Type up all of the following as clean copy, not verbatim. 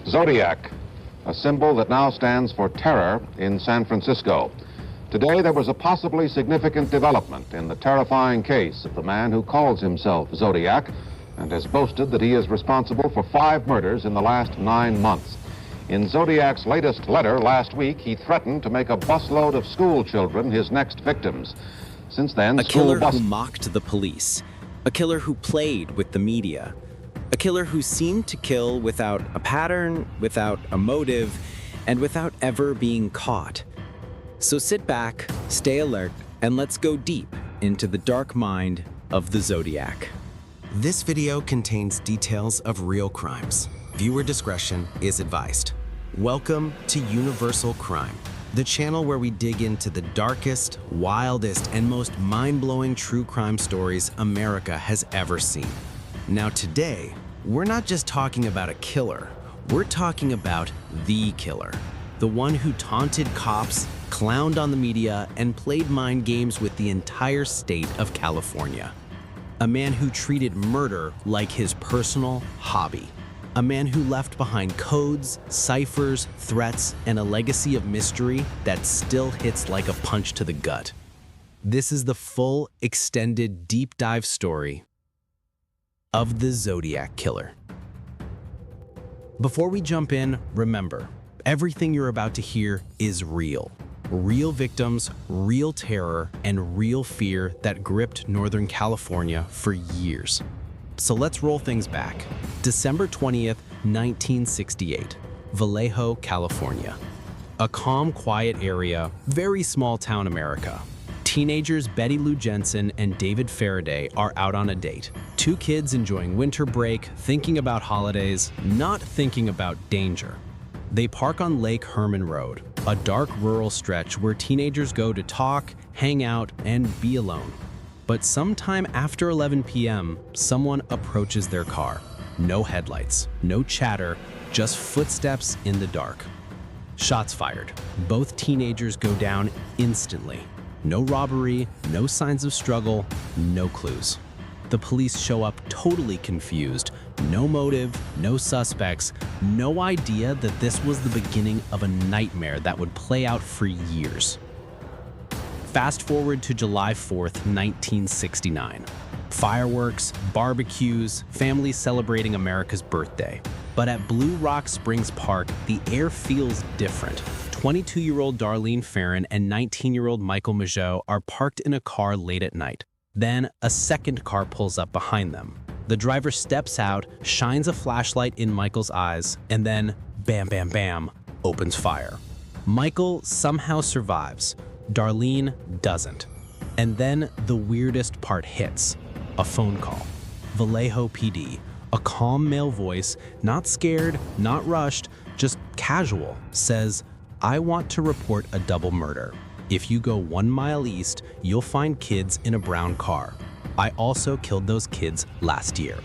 Zodiac, a symbol that now stands for terror in San Francisco. Today, there was a possibly significant development in the terrifying case of the man who calls himself Zodiac and has boasted that he is responsible for 5 murders in the last 9 months. In Zodiac's latest letter last week, he threatened to make a busload of school children his next victims. Since then, a killer who mocked the police, a killer who played with the media, a killer who seemed to kill without a pattern, without a motive, and without ever being caught. So sit back, stay alert, and let's go deep into the dark mind of the Zodiac. This video contains details of real crimes. Viewer discretion is advised. Welcome to Universal Crime, the channel where we dig into the darkest, wildest, and most mind-blowing true crime stories America has ever seen. Now today, we're not just talking about a killer, we're talking about the killer. The one who taunted cops, clowned on the media, and played mind games with the entire state of California. A man who treated murder like his personal hobby. A man who left behind codes, ciphers, threats, and a legacy of mystery that still hits like a punch to the gut. This is the full, extended, deep dive story of the Zodiac Killer. Before we jump in, remember, everything you're about to hear is real. Real victims, real terror, and real fear that gripped Northern California for years. So let's roll things back. December 20th, 1968, Vallejo, California. A calm, quiet area, very small town America. Teenagers Betty Lou Jensen and David Faraday are out on a date. 2 kids enjoying winter break, thinking about holidays, not thinking about danger. They park on Lake Herman Road, a dark rural stretch where teenagers go to talk, hang out, and be alone. But sometime after 11 p.m., someone approaches their car. No headlights, no chatter, just footsteps in the dark. Shots fired. Both teenagers go down instantly. No robbery, no signs of struggle, no clues. The police show up totally confused. No motive, no suspects, no idea that this was the beginning of a nightmare that would play out for years. Fast forward to July 4th, 1969. Fireworks, barbecues, families celebrating America's birthday. But at Blue Rock Springs Park, the air feels different. 22-year-old Darlene Ferrin and 19-year-old Michael Mageau are parked in a car late at night. Then, a second car pulls up behind them. The driver steps out, shines a flashlight in Michael's eyes, and then, bam, bam, bam, opens fire. Michael somehow survives. Darlene doesn't. And then the weirdest part hits. A phone call. Vallejo PD. A calm male voice, not scared, not rushed, just casual, says, "I want to report a double murder. If you go 1 mile east, you'll find kids in a brown car. I also killed those kids last year."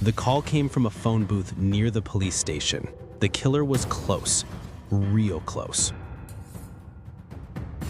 The call came from a phone booth near the police station. The killer was close, real close.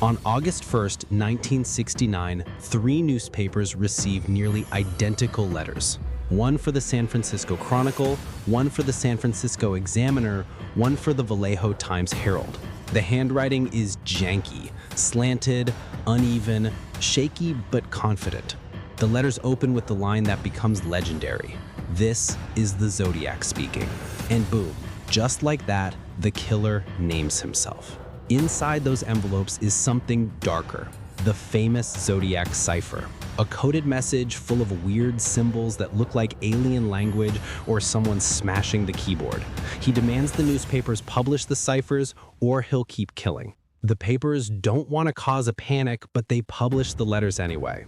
On August 1st, 1969, 3 newspapers received nearly identical letters. One for the San Francisco Chronicle, one for the San Francisco Examiner, one for the Vallejo Times-Herald. The handwriting is janky, slanted, uneven, shaky but confident. The letters open with the line that becomes legendary. "This is the Zodiac speaking." And boom, just like that, the killer names himself. Inside those envelopes is something darker, the famous Zodiac cipher. A coded message full of weird symbols that look like alien language or someone smashing the keyboard. He demands the newspapers publish the ciphers or he'll keep killing. The papers don't want to cause a panic, but they publish the letters anyway.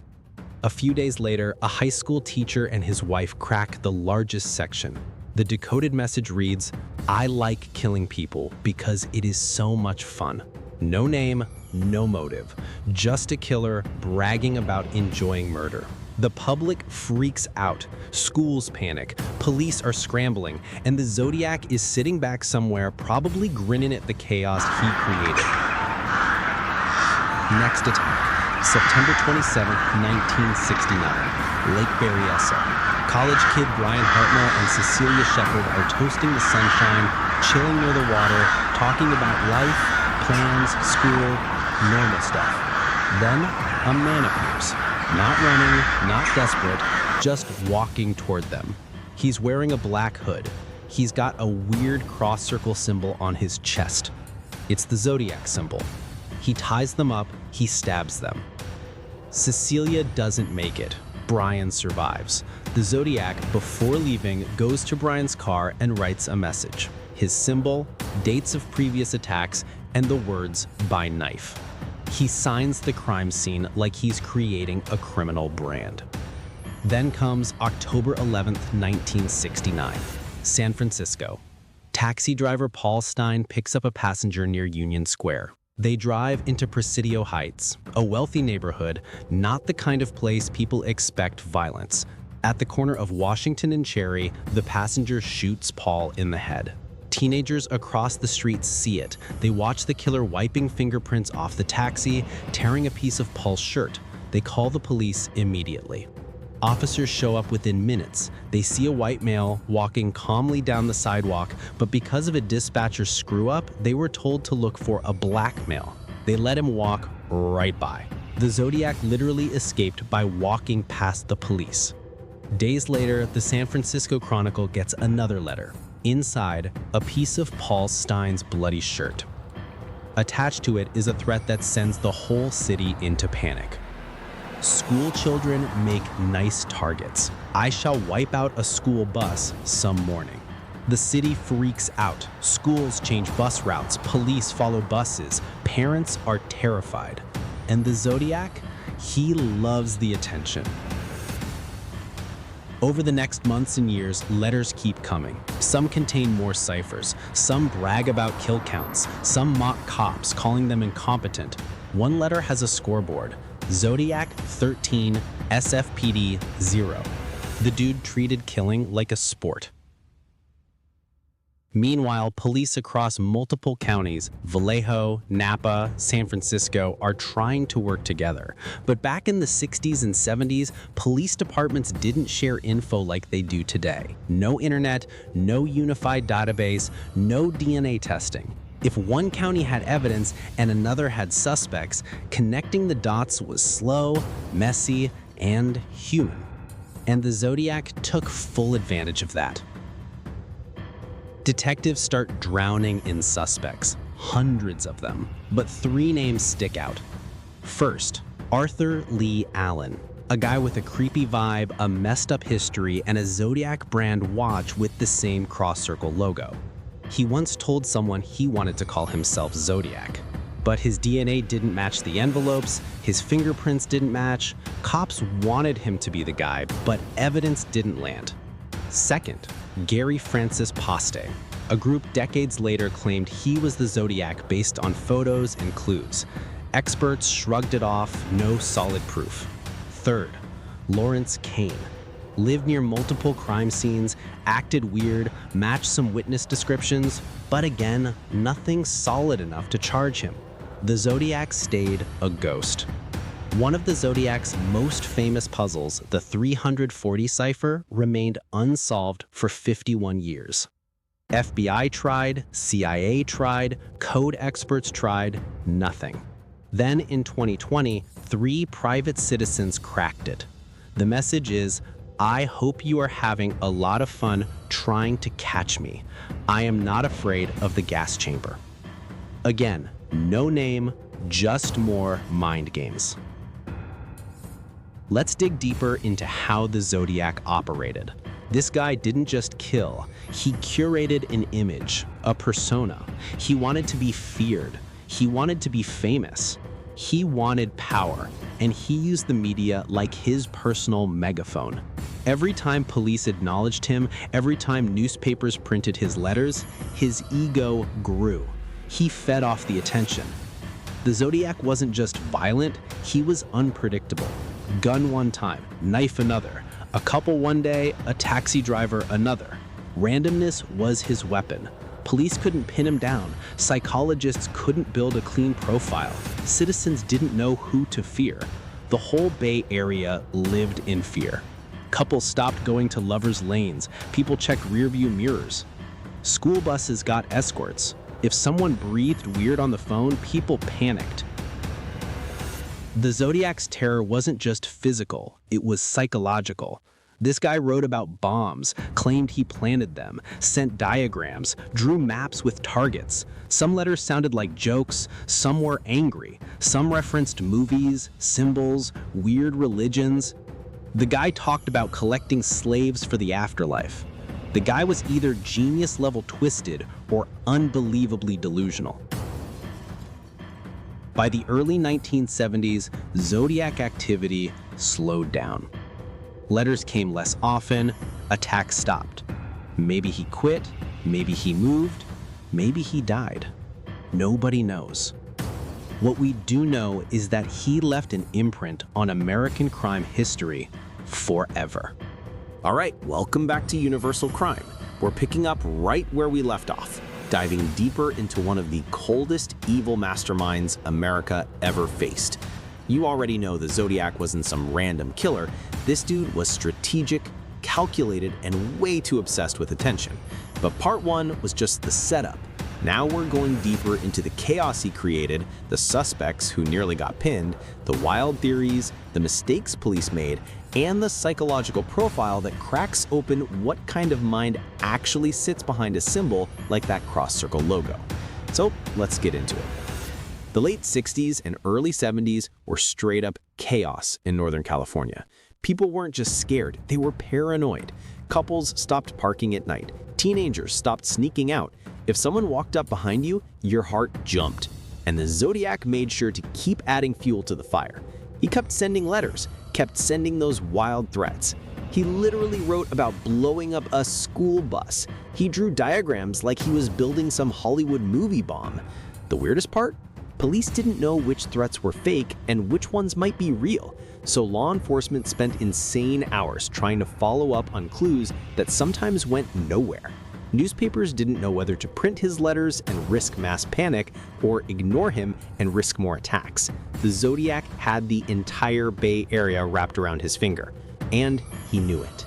A few days later, a high school teacher and his wife crack the largest section. The decoded message reads, "I like killing people because it is so much fun." No name, no motive, just a killer bragging about enjoying murder. The public freaks out, schools panic, police are scrambling, and the Zodiac is sitting back somewhere probably grinning at the chaos he created. Next attack, September 27th, 1969, Lake Berryessa. College kid Brian Hartnell and Cecilia Shepard are toasting the sunshine, chilling near the water, talking about life, plans, school, normal stuff. Then a man appears. Not running, not desperate, just walking toward them. He's wearing a black hood. He's got a weird cross-circle symbol on his chest. It's the Zodiac symbol. He ties them up, he stabs them. Cecilia doesn't make it. Brian survives. The Zodiac, before leaving, goes to Brian's car and writes a message. His symbol, dates of previous attacks, and the words, "by knife." He signs the crime scene like he's creating a criminal brand. Then comes October 11th, 1969, San Francisco. Taxi driver Paul Stein picks up a passenger near Union Square. They drive into Presidio Heights, a wealthy neighborhood, not the kind of place people expect violence. At the corner of Washington and Cherry, the passenger shoots Paul in the head. Teenagers across the street see it. They watch the killer wiping fingerprints off the taxi, tearing a piece of Paul's shirt. They call the police immediately. Officers show up within minutes. They see a white male walking calmly down the sidewalk, but because of a dispatcher's screw-up, they were told to look for a black male. They let him walk right by. The Zodiac literally escaped by walking past the police. Days later, the San Francisco Chronicle gets another letter. Inside, a piece of Paul Stein's bloody shirt. Attached to it is a threat that sends the whole city into panic. School children make nice targets. I shall wipe out a school bus some morning. The city freaks out. Schools change bus routes. Police follow buses. Parents are terrified. And the Zodiac, he loves the attention. Over the next months and years, letters keep coming. Some contain more ciphers. Some brag about kill counts. Some mock cops, calling them incompetent. One letter has a scoreboard. Zodiac 13, SFPD 0. The dude treated killing like a sport. Meanwhile, police across multiple counties, Vallejo, Napa, San Francisco, are trying to work together. But back in the 60s and 70s, police departments didn't share info like they do today. No internet, no unified database, no DNA testing. If one county had evidence and another had suspects, connecting the dots was slow, messy, and human. And the Zodiac took full advantage of that. Detectives start drowning in suspects, hundreds of them, but 3 names stick out. First, Arthur Lee Allen, a guy with a creepy vibe, a messed up history, and a Zodiac brand watch with the same cross-circle logo. He once told someone he wanted to call himself Zodiac, but his DNA didn't match the envelopes, his fingerprints didn't match. Cops wanted him to be the guy, but evidence didn't land. Second, Gary Francis Poste. A group decades later claimed he was the Zodiac based on photos and clues. Experts shrugged it off, no solid proof. Third, Lawrence Kane. Lived near multiple crime scenes, acted weird, matched some witness descriptions, but again, nothing solid enough to charge him. The Zodiac stayed a ghost. One of the Zodiac's most famous puzzles, the 340 cipher, remained unsolved for 51 years. FBI tried, CIA tried, code experts tried, nothing. Then in 2020, 3 private citizens cracked it. The message is, I hope you are having a lot of fun trying to catch me. I am not afraid of the gas chamber. Again, no name, just more mind games. Let's dig deeper into how the Zodiac operated. This guy didn't just kill, he curated an image, a persona. He wanted to be feared. He wanted to be famous. He wanted power, and he used the media like his personal megaphone. Every time police acknowledged him, every time newspapers printed his letters, his ego grew. He fed off the attention. The Zodiac wasn't just violent, he was unpredictable. Gun one time, knife another. A couple one day, a taxi driver another. Randomness was his weapon. Police couldn't pin him down. Psychologists couldn't build a clean profile. Citizens didn't know who to fear. The whole Bay Area lived in fear. Couples stopped going to lovers' lanes. People checked rearview mirrors. School buses got escorts. If someone breathed weird on the phone, people panicked. The Zodiac's terror wasn't just physical, it was psychological. This guy wrote about bombs, claimed he planted them, sent diagrams, drew maps with targets. Some letters sounded like jokes, some were angry, some referenced movies, symbols, weird religions. The guy talked about collecting slaves for the afterlife. The guy was either genius-level twisted or unbelievably delusional. By the early 1970s, Zodiac activity slowed down. Letters came less often, attacks stopped. Maybe he quit, maybe he moved, maybe he died. Nobody knows. What we do know is that he left an imprint on American crime history forever. All right, welcome back to Universal Crime. We're picking up right where we left off, diving deeper into one of the coldest evil masterminds America ever faced. You already know the Zodiac wasn't some random killer. This dude was strategic, calculated, and way too obsessed with attention. But part one was just the setup. Now we're going deeper into the chaos he created, the suspects who nearly got pinned, the wild theories, the mistakes police made, and the psychological profile that cracks open what kind of mind actually sits behind a symbol like that cross-circle logo. So let's get into it. The late 60s and early 70s were straight up chaos in Northern California. People weren't just scared, they were paranoid. Couples stopped parking at night. Teenagers stopped sneaking out. If someone walked up behind you, your heart jumped. And the Zodiac made sure to keep adding fuel to the fire. He kept sending letters, kept sending those wild threats. He literally wrote about blowing up a school bus. He drew diagrams like he was building some Hollywood movie bomb. The weirdest part? Police didn't know which threats were fake and which ones might be real, so law enforcement spent insane hours trying to follow up on clues that sometimes went nowhere. Newspapers didn't know whether to print his letters and risk mass panic or ignore him and risk more attacks. The Zodiac had the entire Bay Area wrapped around his finger, and he knew it.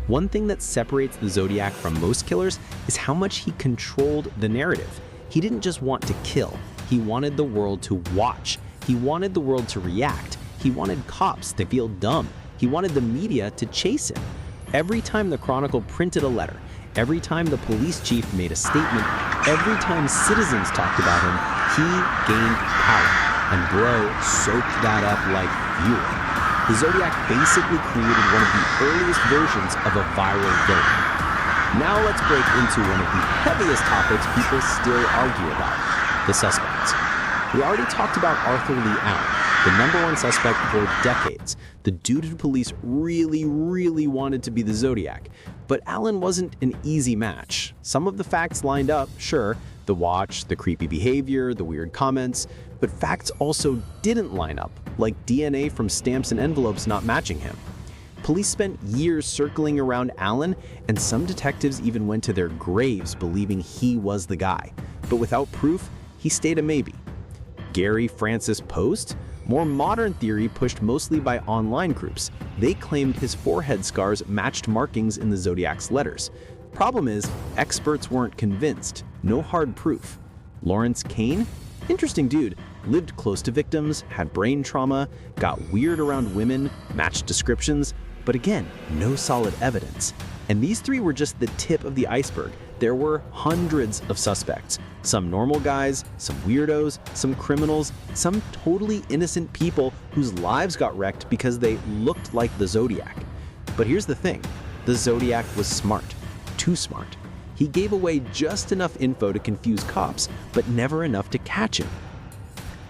One thing that separates the Zodiac from most killers is how much he controlled the narrative. He didn't just want to kill. He wanted the world to watch. He wanted the world to react. He wanted cops to feel dumb. He wanted the media to chase him. Every time the Chronicle printed a letter, every time the police chief made a statement, every time citizens talked about him, he gained power. And bro soaked that up like fuel. The Zodiac basically created one of the earliest versions of a viral villain. Now let's break into one of the heaviest topics people still argue about. The suspects. We already talked about Arthur Lee Allen, the number one suspect for decades. The dude who police really wanted to be the Zodiac. But Allen wasn't an easy match. Some of the facts lined up, sure, the watch, the creepy behavior, the weird comments, but facts also didn't line up, like DNA from stamps and envelopes not matching him. Police spent years circling around Allen, and some detectives even went to their graves believing he was the guy. But without proof, he stayed a maybe. Gary Francis Post? More modern theory pushed mostly by online groups. They claimed his forehead scars matched markings in the Zodiac's letters. Problem is, experts weren't convinced. No hard proof. Lawrence Kane? Interesting dude. Lived close to victims, had brain trauma, got weird around women, matched descriptions, but again, no solid evidence. And these three were just the tip of the iceberg. There were hundreds of suspects. Some normal guys, some weirdos, some criminals, some totally innocent people whose lives got wrecked because they looked like the Zodiac. But here's the thing, the Zodiac was smart, too smart. He gave away just enough info to confuse cops, but never enough to catch him.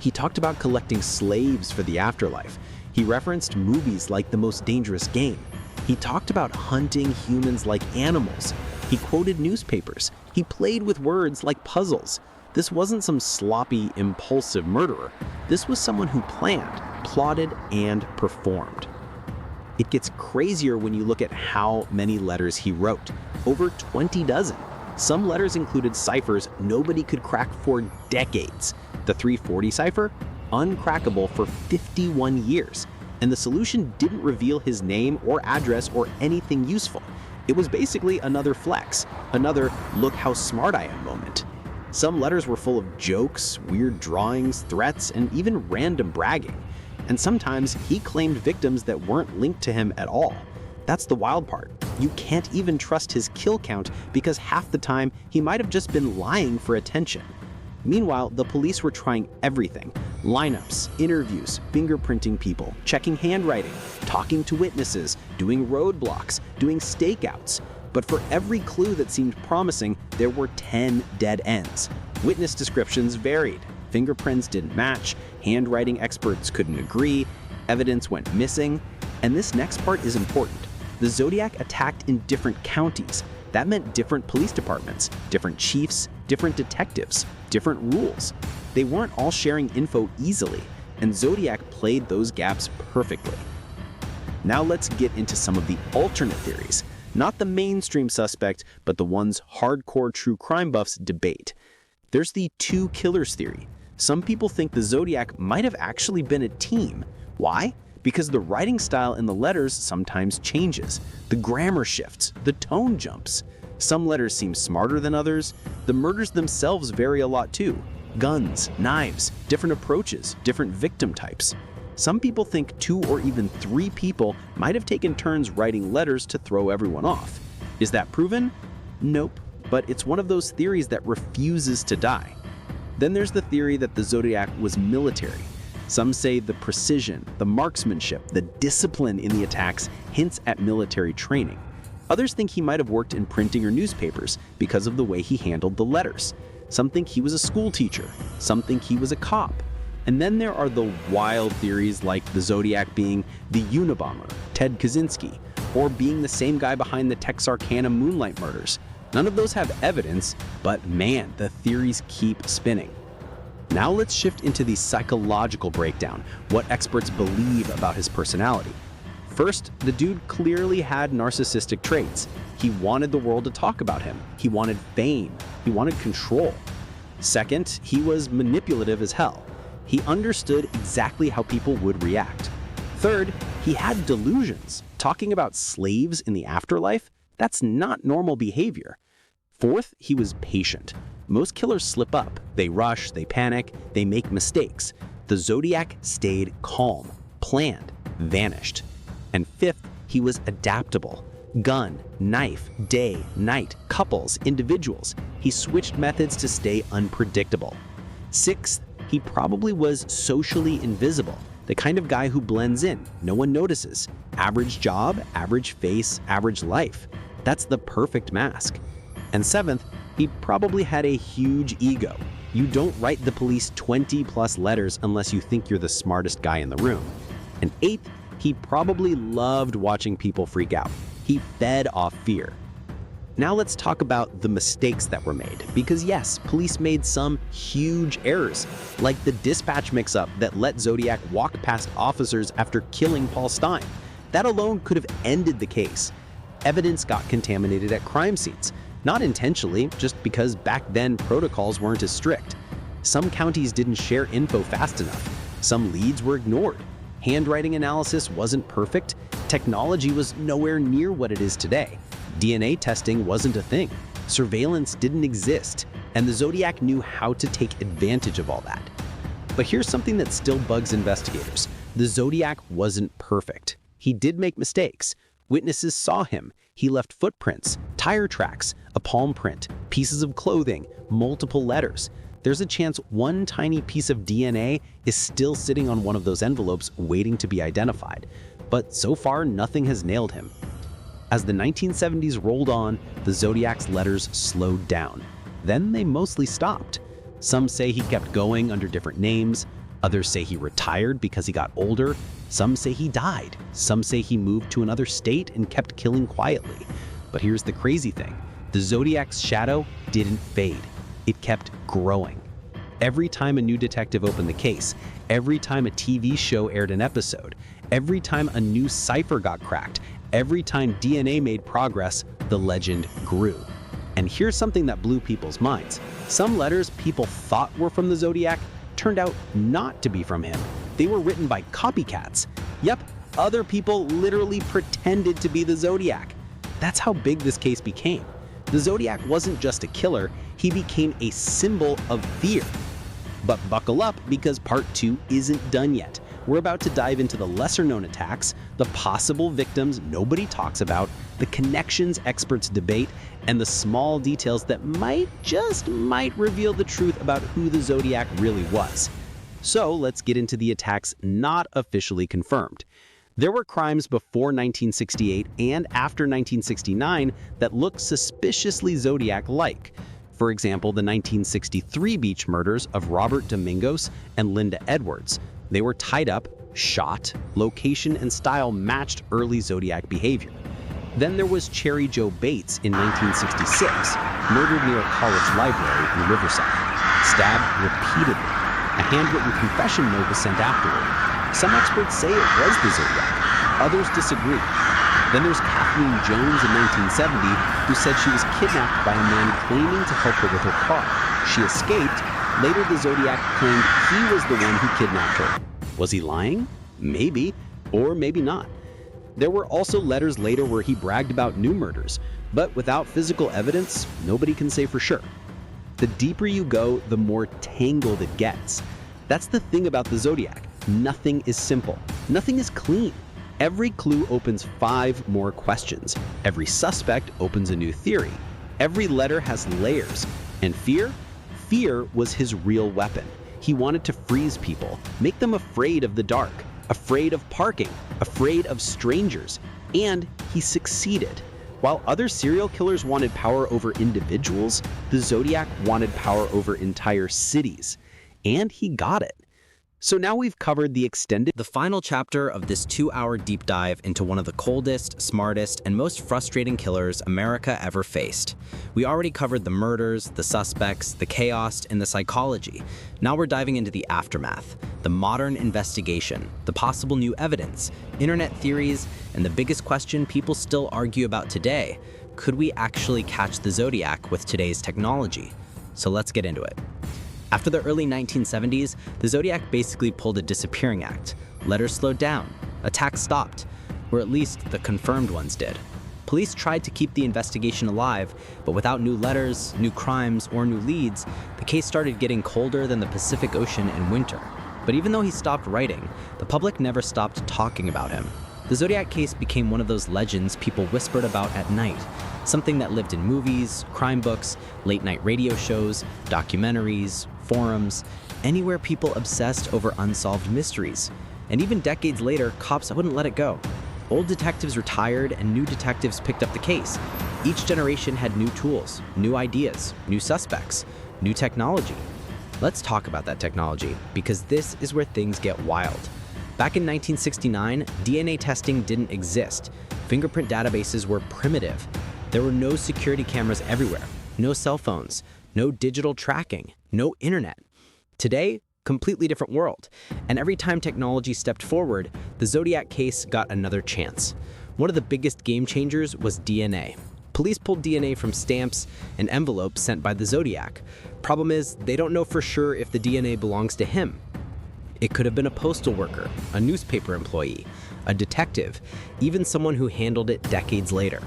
He talked about collecting slaves for the afterlife. He referenced movies like The Most Dangerous Game. He talked about hunting humans like animals. He quoted newspapers. He played with words like puzzles. This wasn't some sloppy, impulsive murderer. This was someone who planned, plotted, and performed. It gets crazier when you look at how many letters he wrote. Over 20 dozen. Some letters included ciphers nobody could crack for decades. The 340 cipher? Uncrackable for 51 years. And the solution didn't reveal his name or address or anything useful. It was basically another flex, another look how smart I am moment. Some letters were full of jokes, weird drawings, threats, and even random bragging. And sometimes he claimed victims that weren't linked to him at all. That's the wild part. You can't even trust his kill count because half the time he might have just been lying for attention. Meanwhile, the police were trying everything: lineups, interviews, fingerprinting people, checking handwriting, talking to witnesses, doing roadblocks, doing stakeouts. But for every clue that seemed promising, there were 10 dead ends. Witness descriptions varied. Fingerprints didn't match, handwriting experts couldn't agree, evidence went missing. And this next part is important. The Zodiac attacked in different counties. That meant different police departments, different chiefs, different detectives, different rules. They weren't all sharing info easily, and Zodiac played those gaps perfectly. Now let's get into some of the alternate theories. Not the mainstream suspect, but the ones hardcore true crime buffs debate. There's the two killers theory. Some people think the Zodiac might have actually been a team. Why? Because the writing style in the letters sometimes changes. The grammar shifts, the tone jumps. Some letters seem smarter than others. The murders themselves vary a lot too. Guns, knives, different approaches, different victim types. Some people think 2 or even 3 people might have taken turns writing letters to throw everyone off. Is that proven? Nope, but it's one of those theories that refuses to die. Then there's the theory that the Zodiac was military. Some say the precision, the marksmanship, the discipline in the attacks hints at military training. Others think he might have worked in printing or newspapers because of the way he handled the letters. Some think he was a school teacher. Some think he was a cop. And then there are the wild theories like the Zodiac being the Unabomber, Ted Kaczynski, or being the same guy behind the Texarkana Moonlight murders. None of those have evidence, but man, the theories keep spinning. Now let's shift into the psychological breakdown, what experts believe about his personality. First, the dude clearly had narcissistic traits. He wanted the world to talk about him. He wanted fame. He wanted control. Second, he was manipulative as hell. He understood exactly how people would react. Third, he had delusions. Talking about slaves in the afterlife, that's not normal behavior. Fourth, he was patient. Most killers slip up. They rush, they panic, they make mistakes. The Zodiac stayed calm, planned, vanished. And fifth, he was adaptable. Gun, knife, day, night, couples, individuals. He switched methods to stay unpredictable. Sixth, he probably was socially invisible, the kind of guy who blends in, no one notices. Average job, average face, average life. That's the perfect mask. And seventh, he probably had a huge ego. You don't write the police 20+ letters unless you think you're the smartest guy in the room. And eighth, he probably loved watching people freak out. He fed off fear. Now let's talk about the mistakes that were made, because yes, police made some huge errors, like the dispatch mix-up that let Zodiac walk past officers after killing Paul Stine. That alone could have ended the case. Evidence got contaminated at crime scenes, not intentionally, just because back then protocols weren't as strict. Some counties didn't share info fast enough. Some leads were ignored. Handwriting analysis wasn't perfect. Technology was nowhere near what it is today. DNA testing wasn't a thing. Surveillance didn't exist, and the Zodiac knew how to take advantage of all that. But here's something that still bugs investigators. The Zodiac wasn't perfect. He did make mistakes. Witnesses saw him. He left footprints, tire tracks, a palm print, pieces of clothing, multiple letters. There's a chance one tiny piece of DNA is still sitting on one of those envelopes waiting to be identified. But so far, nothing has nailed him. As the 1970s rolled on, the Zodiac's letters slowed down. Then they mostly stopped. Some say he kept going under different names. Others say he retired because he got older. Some say he died. Some say he moved to another state and kept killing quietly. But here's the crazy thing. The Zodiac's shadow didn't fade. It kept growing. Every time a new detective opened the case, every time a TV show aired an episode, every time a new cipher got cracked, every time DNA made progress, the legend grew. And here's something that blew people's minds. Some letters people thought were from the Zodiac turned out not to be from him. They were written by copycats. Yep, other people literally pretended to be the Zodiac. That's how big this case became. The Zodiac wasn't just a killer, he became a symbol of fear. But buckle up, because part 2 isn't done yet. We're about to dive into the lesser-known attacks, the possible victims nobody talks about, the connections experts debate, and the small details that might reveal the truth about who the Zodiac really was. So let's get into the attacks not officially confirmed. There were crimes before 1968 and after 1969 that looked suspiciously Zodiac-like. For example, the 1963 beach murders of Robert Domingos and Linda Edwards. They were tied up, shot, location and style matched early Zodiac behavior. Then there was Cherry Joe Bates in 1966, murdered near a college library in Riverside, stabbed repeatedly. A handwritten confession note was sent afterward. Some experts say it was the Zodiac. Others disagree. Then there's Kathleen Jones in 1970, who said she was kidnapped by a man claiming to help her with her car. She escaped. Later, the Zodiac claimed he was the one who kidnapped her. Was he lying? Maybe, or maybe not. There were also letters later where he bragged about new murders, but without physical evidence, nobody can say for sure. The deeper you go, the more tangled it gets. That's the thing about the Zodiac. Nothing is simple. Nothing is clean. Every clue opens 5 more questions. Every suspect opens a new theory. Every letter has layers. And fear? Fear was his real weapon. He wanted to freeze people, make them afraid of the dark, afraid of parking, afraid of strangers. And he succeeded. While other serial killers wanted power over individuals, the Zodiac wanted power over entire cities. And he got it. So now we've covered the final chapter of this 2-hour deep dive into one of the coldest, smartest, and most frustrating killers America ever faced. We already covered the murders, the suspects, the chaos, and the psychology. Now we're diving into the aftermath, the modern investigation, the possible new evidence, internet theories, and the biggest question people still argue about today: could we actually catch the Zodiac with today's technology? So let's get into it. After the early 1970s, the Zodiac basically pulled a disappearing act. Letters slowed down, attacks stopped, or at least the confirmed ones did. Police tried to keep the investigation alive, but without new letters, new crimes, or new leads, the case started getting colder than the Pacific Ocean in winter. But even though he stopped writing, the public never stopped talking about him. The Zodiac case became one of those legends people whispered about at night, something that lived in movies, crime books, late-night radio shows, documentaries, forums, anywhere people obsessed over unsolved mysteries. And even decades later, cops wouldn't let it go. Old detectives retired and new detectives picked up the case. Each generation had new tools, new ideas, new suspects, new technology. Let's talk about that technology, because this is where things get wild. Back in 1969, DNA testing didn't exist. Fingerprint databases were primitive. There were no security cameras everywhere, no cell phones, no digital tracking, no internet. Today, completely different world. And every time technology stepped forward, the Zodiac case got another chance. One of the biggest game changers was DNA. Police pulled DNA from stamps and envelopes sent by the Zodiac. Problem is, they don't know for sure if the DNA belongs to him. It could have been a postal worker, a newspaper employee, a detective, even someone who handled it decades later.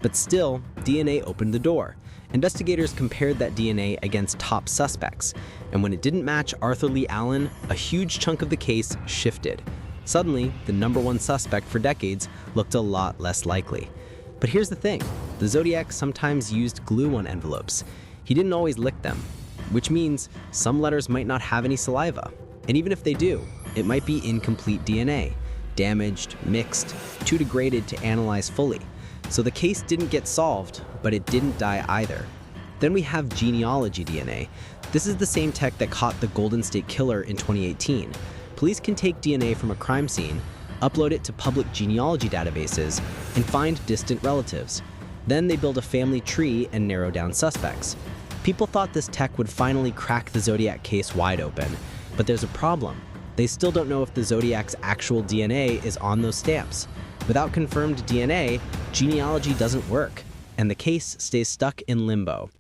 But still, DNA opened the door. Investigators compared that DNA against top suspects, and when it didn't match Arthur Lee Allen, a huge chunk of the case shifted. Suddenly, the #1 suspect for decades looked a lot less likely. But here's the thing, the Zodiac sometimes used glue on envelopes. He didn't always lick them, which means some letters might not have any saliva. And even if they do, it might be incomplete DNA, damaged, mixed, too degraded to analyze fully. So the case didn't get solved, but it didn't die either. Then we have genealogy DNA. This is the same tech that caught the Golden State Killer in 2018. Police can take DNA from a crime scene, upload it to public genealogy databases, and find distant relatives. Then they build a family tree and narrow down suspects. People thought this tech would finally crack the Zodiac case wide open, but there's a problem. They still don't know if the Zodiac's actual DNA is on those stamps. Without confirmed DNA, genealogy doesn't work, and the case stays stuck in limbo.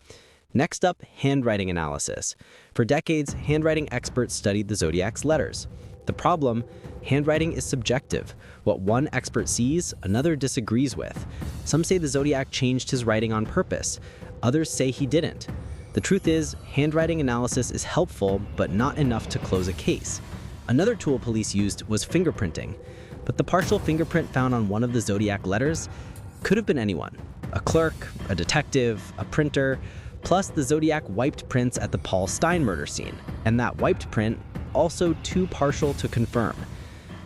Next up, handwriting analysis. For decades, handwriting experts studied the Zodiac's letters. The problem? Handwriting is subjective. What one expert sees, another disagrees with. Some say the Zodiac changed his writing on purpose. Others say he didn't. The truth is, handwriting analysis is helpful, but not enough to close a case. Another tool police used was fingerprinting. But the partial fingerprint found on one of the Zodiac letters could have been anyone. A clerk, a detective, a printer, plus the Zodiac wiped prints at the Paul Stein murder scene. And that wiped print, also too partial to confirm.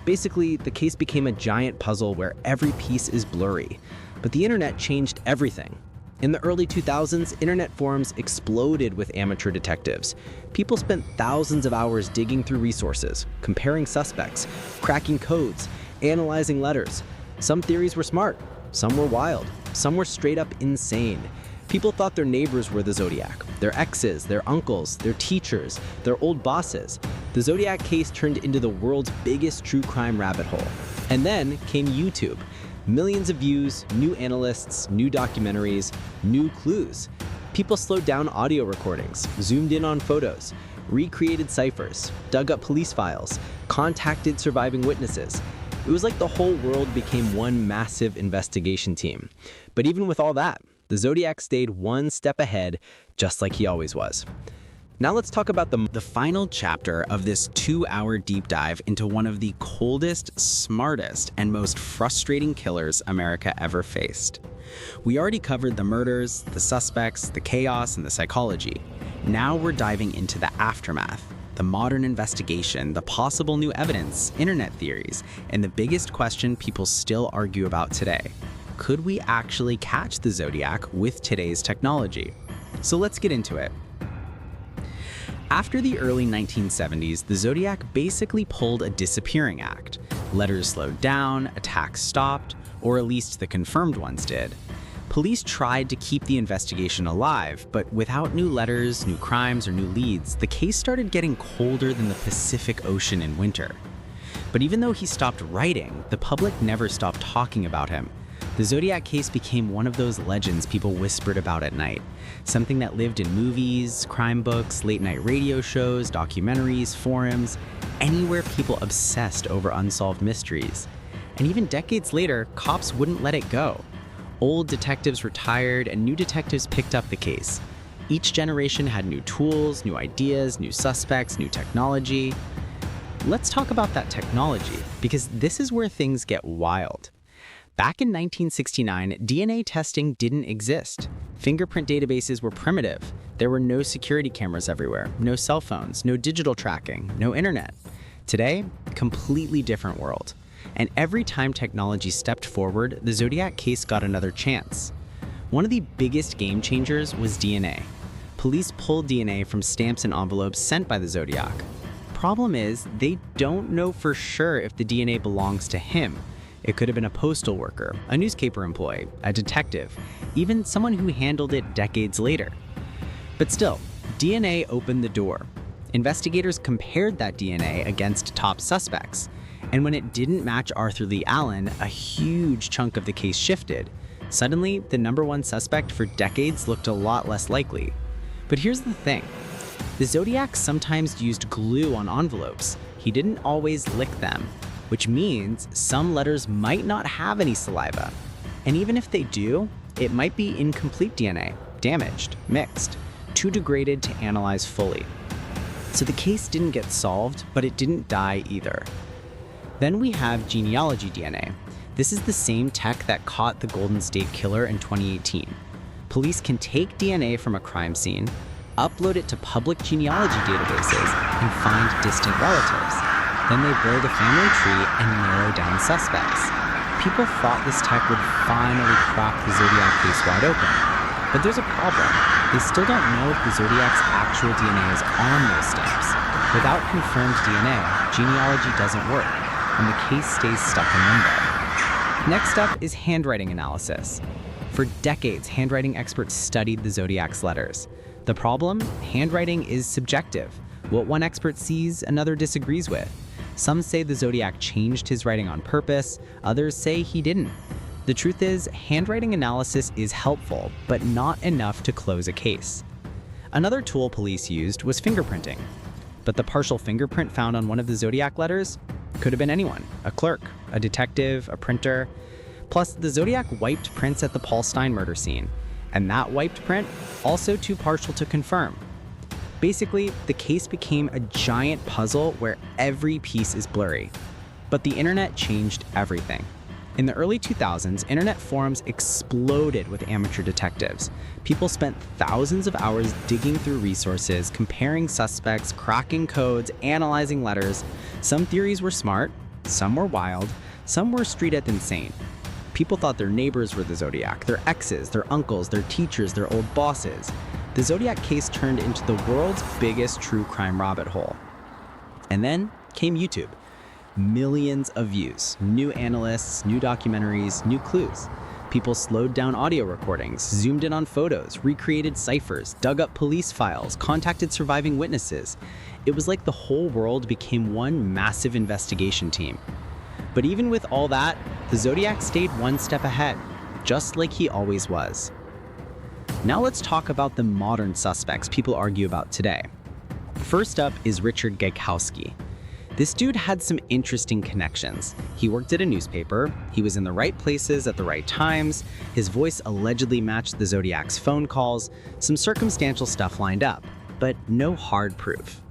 Basically, the case became a giant puzzle where every piece is blurry. But the internet changed everything. In the early 2000s, internet forums exploded with amateur detectives. People spent thousands of hours digging through resources, comparing suspects, cracking codes, analyzing letters. Some theories were smart, some were wild, some were straight up insane. People thought their neighbors were the Zodiac, their exes, their uncles, their teachers, their old bosses. The Zodiac case turned into the world's biggest true crime rabbit hole. And then came YouTube. Millions of views, new analysts, new documentaries, new clues. People slowed down audio recordings, zoomed in on photos, recreated ciphers, dug up police files, contacted surviving witnesses. It was like the whole world became one massive investigation team. But even with all that, the Zodiac stayed one step ahead, just like he always was. Now let's talk about the final chapter of this 2-hour deep dive into one of the coldest, smartest, and most frustrating killers America ever faced. We already covered the murders, the suspects, the chaos, and the psychology. Now we're diving into the aftermath, the modern investigation, the possible new evidence, internet theories, and the biggest question people still argue about today. Could we actually catch the Zodiac with today's technology? So let's get into it. After the early 1970s, the Zodiac basically pulled a disappearing act. Letters slowed down, attacks stopped, or at least the confirmed ones did. Police tried to keep the investigation alive, but without new letters, new crimes, or new leads, the case started getting colder than the Pacific Ocean in winter. But even though he stopped writing, the public never stopped talking about him. The Zodiac case became one of those legends people whispered about at night, something that lived in movies, crime books, late-night radio shows, documentaries, forums, anywhere people obsessed over unsolved mysteries. And even decades later, cops wouldn't let it go. Old detectives retired and new detectives picked up the case. Each generation had new tools, new ideas, new suspects, new technology. Let's talk about that technology, because this is where things get wild. Back in 1969, DNA testing didn't exist. Fingerprint databases were primitive. There were no security cameras everywhere, no cell phones, no digital tracking, no internet. Today, completely different world. And every time technology stepped forward, the Zodiac case got another chance. One of the biggest game changers was DNA. Police pulled DNA from stamps and envelopes sent by the Zodiac. Problem is, they don't know for sure if the DNA belongs to him. It could have been a postal worker, a newspaper employee, a detective, even someone who handled it decades later. But still, DNA opened the door. Investigators compared that DNA against top suspects. And when it didn't match Arthur Lee Allen, a huge chunk of the case shifted. Suddenly, the number one suspect for decades looked a lot less likely. But here's the thing. The Zodiac sometimes used glue on envelopes. He didn't always lick them, which means some letters might not have any saliva. And even if they do, it might be incomplete DNA, damaged, mixed, too degraded to analyze fully. So the case didn't get solved, but it didn't die either. Then we have genealogy DNA. This is the same tech that caught the Golden State Killer in 2018. Police can take DNA from a crime scene, upload it to public genealogy databases, and find distant relatives. Then they build a family tree and narrow down suspects. People thought this tech would finally crack the Zodiac case wide open. But there's a problem. They still don't know if the Zodiac's actual DNA is on those stamps. Without confirmed DNA, genealogy doesn't work, and the case stays stuck in limbo. Next up is handwriting analysis. For decades, handwriting experts studied the Zodiac's letters. The problem? Handwriting is subjective. What one expert sees, another disagrees with. Some say the Zodiac changed his writing on purpose, others say he didn't. The truth is, handwriting analysis is helpful, but not enough to close a case. Another tool police used was fingerprinting. but the partial fingerprint found on one of the Zodiac letters could have been anyone, a clerk, a detective, a printer. Plus, the Zodiac wiped prints at the Paul Stine murder scene, and that wiped print also too partial to confirm. Basically, the case became a giant puzzle where every piece is blurry. But the internet changed everything. In the early 2000s, internet forums exploded with amateur detectives. People spent thousands of hours digging through resources, comparing suspects, cracking codes, analyzing letters. Some theories were smart, some were wild, some were straight-up insane. People thought their neighbors were the Zodiac, their exes, their uncles, their teachers, their old bosses. The Zodiac case turned into the world's biggest true crime rabbit hole. And then came YouTube. Millions of views, new analysts, new documentaries, new clues. People slowed down audio recordings, zoomed in on photos, recreated ciphers, dug up police files, contacted surviving witnesses. It was like the whole world became one massive investigation team. But even with all that, the Zodiac stayed one step ahead, just like he always was. Now let's talk about the modern suspects people argue about today. First up is Richard Gaikowski. This dude had some interesting connections. He worked at a newspaper, he was in the right places at the right times, his voice allegedly matched the Zodiac's phone calls, some circumstantial stuff lined up, but no hard proof.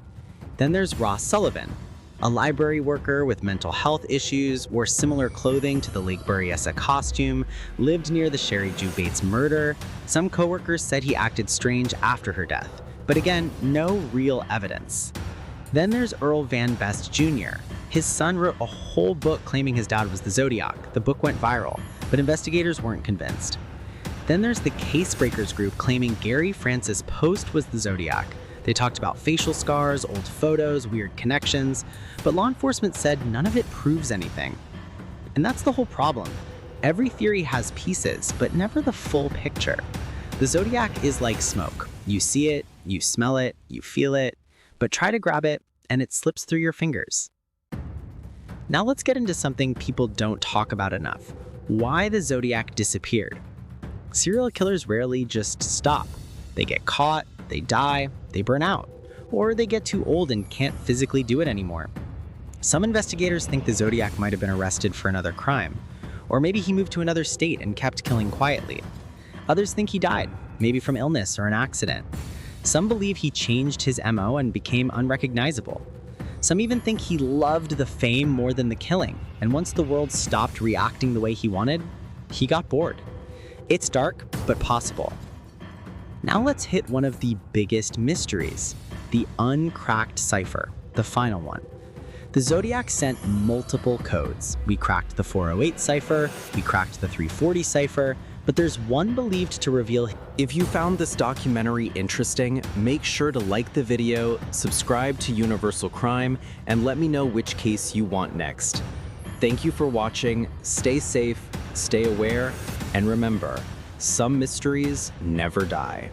Then there's Ross Sullivan, a library worker with mental health issues, wore similar clothing to the Lake Berryessa costume, lived near the Sherry Ju Bates murder. Some coworkers said he acted strange after her death, but again, no real evidence. Then there's Earl Van Best Jr. His son wrote a whole book claiming his dad was the Zodiac. The book went viral, but investigators weren't convinced. Then there's the Casebreakers group claiming Gary Francis Post was the Zodiac. They talked about facial scars, old photos, weird connections, but law enforcement said none of it proves anything. And that's the whole problem. Every theory has pieces, but never the full picture. The Zodiac is like smoke. You see it, you smell it, you feel it, but try to grab it and it slips through your fingers. Now let's get into something people don't talk about enough: why the Zodiac disappeared. Serial killers rarely just stop. They get caught, they die, they burn out, or they get too old and can't physically do it anymore. Some investigators think the Zodiac might have been arrested for another crime, or maybe he moved to another state and kept killing quietly. Others think he died, maybe from illness or an accident. Some believe he changed his MO and became unrecognizable. Some even think he loved the fame more than the killing, and once the world stopped reacting the way he wanted, he got bored. It's dark, but possible. Now let's hit one of the biggest mysteries: the uncracked cipher, the final one. The Zodiac sent multiple codes. We cracked the 408 cipher, we cracked the 340 cipher, but there's one believed to reveal. If you found this documentary interesting, make sure to like the video, subscribe to Universal Crime, and let me know which case you want next. Thank you for watching, stay safe, stay aware, and remember, some mysteries never die.